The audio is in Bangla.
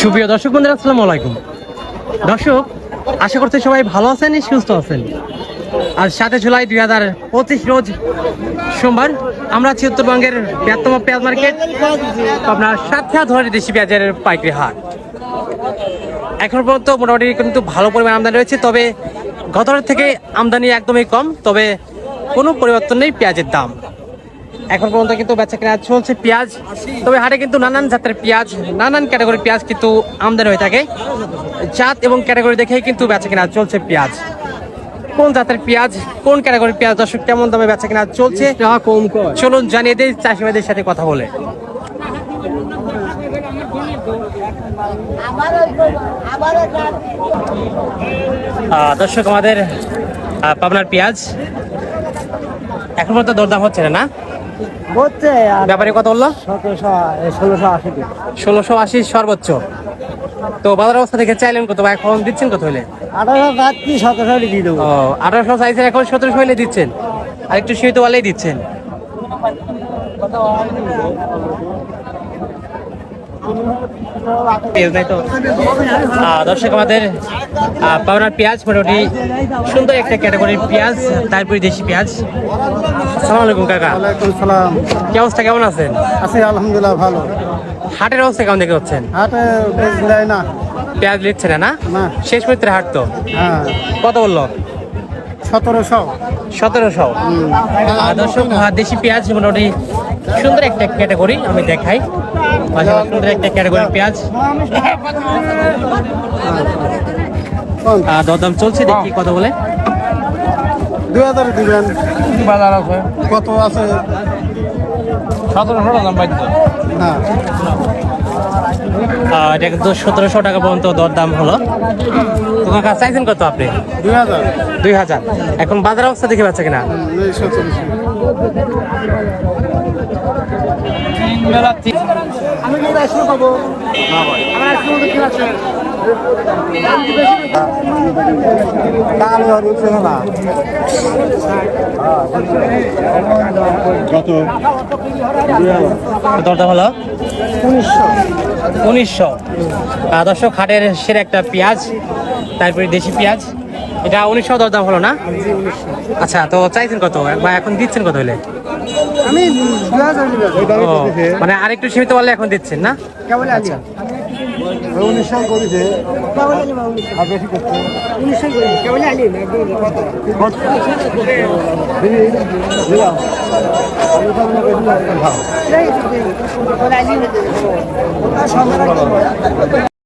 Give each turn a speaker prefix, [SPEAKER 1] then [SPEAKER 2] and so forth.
[SPEAKER 1] সুপ্রিয় দর্শক বন্ধুরা, আসসালামু আলাইকুম। দর্শক, আশা করছি সবাই ভালো আছেন, সুস্থ আছেন। আর 7 জুলাই 2025 রোজ সোমবার আমরা আছি উত্তরবঙ্গের বৃহত্তম পেঁয়াজ মার্কেট আপনার সাতক্ষীরা ধরে দেশি পেঁয়াজের পাইকারি হাট। এখন পর্যন্ত মোটামুটি কিন্তু ভালো পরিমাণ আমদানি রয়েছে, তবে গতবার থেকে আমদানি একদমই কম, তবে কোনো পরিবর্তন নেই পেঁয়াজের দাম। এখন পর্যন্ত কিন্তু বেচা কেনা চলছে পেঁয়াজ, তবে হাটে কিন্তু নানান জাতের পেঁয়াজ, নানান ক্যাটাগরির পেঁয়াজ কিন্তু আমদানি হয়ে থাকে। জাত এবং ক্যাটাগরি দেখেই কিন্তু বেচা কেনা চলছে পেঁয়াজ। কোন জাতের পেঁয়াজ, কোন ক্যাটাগরির পেঁয়াজ, দর্শক কেমন দামে বেচা কেনা চলছে চলুন জানিয়ে দিই চাষি ভাইদের সাথে কথা বলে। দর্শক, আমাদের পাবনার পেঁয়াজ এখন পর্যন্ত দরদাম হচ্ছে না, ব্যাপারে কত বললো? 1680 সর্বোচ্চ। তো বাজার অবস্থা দেখে চাইলেন কত, এখন দিচ্ছেন কত হলে? 1800 চাইছেন, এখন 1700 হলে দিচ্ছেন, আর একটু সীমিত বলেই দিচ্ছেন। দর্শক, আমাদের পাবনার পেঁয়াজ মোটামুটি সুন্দর একটা ক্যাটাগরির পেঁয়াজ, তারপরে দেশি পেঁয়াজ। আসসালামু আলাইকুম কাকা। কি অবস্থা, কেমন আছেন?
[SPEAKER 2] আছি আলহামদুলিল্লাহ, ভালো।
[SPEAKER 1] হাটের অবস্থা কেমন দেখে হচ্ছেন?
[SPEAKER 2] হাটে বেশ দেয় না,
[SPEAKER 1] পেঁয়াজ লিখছে না?
[SPEAKER 2] না।
[SPEAKER 1] শেষ পর্যন্ত হাট তো
[SPEAKER 2] হ্যাঁ,
[SPEAKER 1] কত বললো?
[SPEAKER 2] 1700।
[SPEAKER 1] দর্শক, দেশি পেঁয়াজ মোটামুটি সুন্দর একটা ক্যাটাগরি, আমি দেখাই। সুন্দর একটা ক্যাটাগরি পেঁয়াজ, দরদাম চলছে, দেখি কত বলে।
[SPEAKER 2] 2000 দিবেন, বাজার আছে কত আছে? 1700 দাম পাইতে না,
[SPEAKER 1] এটা কিন্তু 1700 টাকা পর্যন্ত দরদাম হলো। তোমার কাছে চাইছেন কত আপনি? 2000। এখন বাজার অবস্থা দেখে পাচ্ছে কিনা? দরদাম হলো 1900। দর্শক, হাটের সেরা একটা পেঁয়াজ, তারপরে দেশি পেঁয়াজ, এটা 1900 দরদাম হলো না? আচ্ছা, তো চাইছেন কত বা এখন দিচ্ছেন কত হলে?
[SPEAKER 2] আমি 2000
[SPEAKER 1] মানে আরেকটু সীমিত বললে এখন দিচ্ছেন না? আচ্ছা,
[SPEAKER 2] 1900 করেছে, আর বেশি করছে 1900 করেছে, কেবল আলি না দিলাম আমি তো মনে করি ভালো।